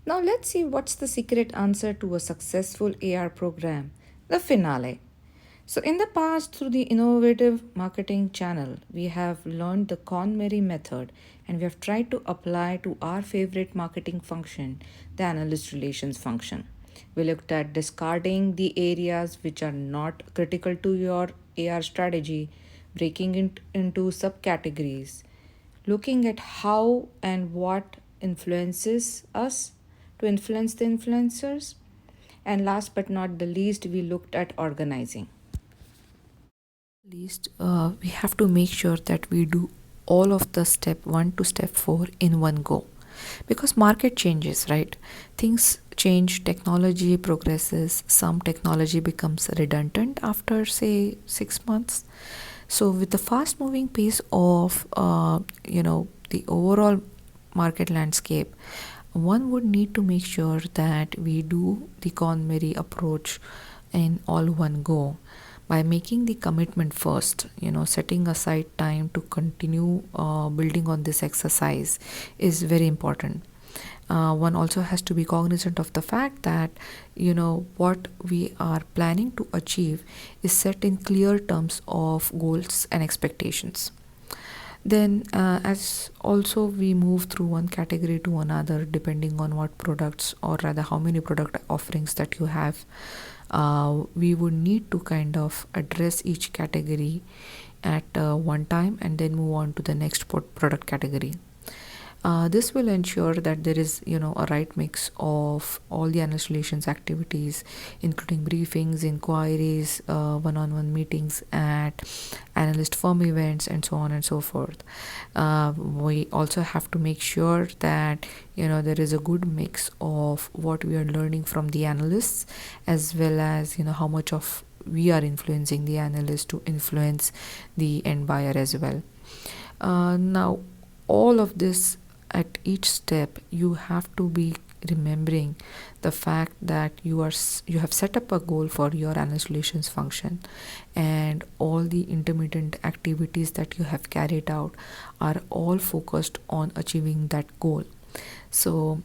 Now let's see what's the secret answer to a successful AR program, the finale. So, in the past, through the innovative marketing channel, we have learned the KonM-AR-i method and we have tried to apply to our favorite marketing function, the analyst relations function. We looked at discarding the areas which are not critical to your AR strategy, breaking it into subcategories, looking at how and what influences us to influence the influencers, and last but not the least, we looked at organizing. Least we have to make sure that we do all of the step 1 to step 4 in one go, because market changes, right? Things change, technology progresses, some technology becomes redundant after say 6 months. So with the fast moving pace of the overall market landscape, one would need to make sure that we do the KonM-AR-i approach in all one go by making the commitment first. Setting aside time to continue building on this exercise is very important. One also has to be cognizant of the fact that what we are planning to achieve is set in clear terms of goals and expectations. Then as also we move through one category to another depending on what products, or rather how many product offerings that you have, we would need to kind of address each category at one time and then move on to the next product category. This will ensure that there is, a right mix of all the analyst relations activities, including briefings, inquiries, one-on-one meetings at analyst firm events, and so on and so forth. We also have to make sure that there is a good mix of what we are learning from the analysts, as well as how much of we are influencing the analyst to influence the end buyer as well. Now, all of this, at each step you have to be remembering the fact that you have set up a goal for your analyst relations function, and all the intermittent activities that you have carried out are all focused on achieving that goal. So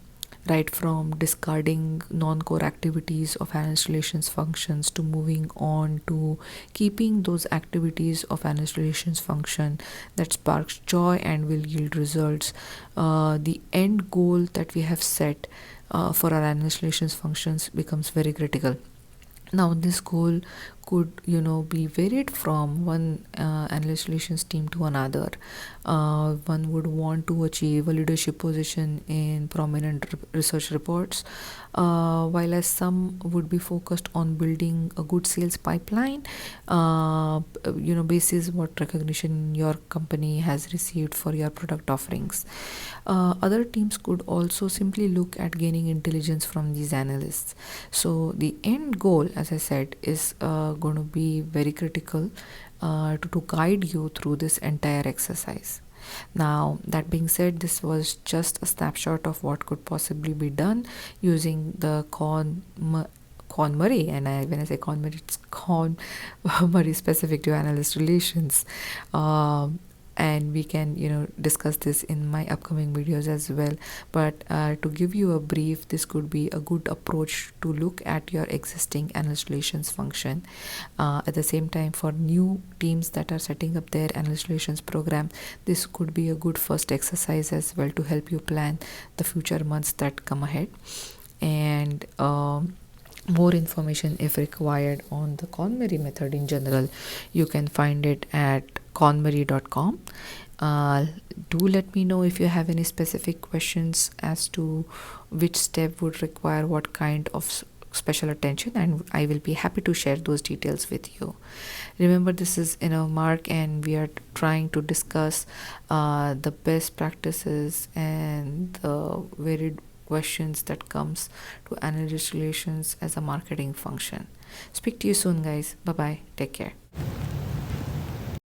right from discarding non-core activities of analyst relations functions to moving on to keeping those activities of analyst relations function that sparks joy and will yield results, the end goal that we have set for our analyst relations functions becomes very critical. Now this goal could be varied from one analyst relations team to another. One would want to achieve a leadership position in prominent research reports, while as some would be focused on building a good sales pipeline, basis what recognition your company has received for your product offerings. Other teams could also simply look at gaining intelligence from these analysts. So the end goal, as I said, is going to be very critical to guide you through this entire exercise. Now, that being said, this was just a snapshot of what could possibly be done using the KonM-AR-i, and when I say KonM-AR-i, it's KonM-AR-i specific to analyst relations. And we can discuss this in my upcoming videos as well, but to give you a brief, this could be a good approach to look at your existing analyst relations function. At the same time, for new teams that are setting up their analyst relations program, this could be a good first exercise as well to help you plan the future months that come ahead. And more information, if required, on the KonM-AR-i method in general, you can find it at konm-ari.com. Do let me know if you have any specific questions as to which step would require what kind of special attention, and I will be happy to share those details with you. Remember, this is Mark, and we are trying to discuss the best practices and the varied questions that comes to analyst relations as a marketing function. Speak to you soon, guys. Bye bye. Take care.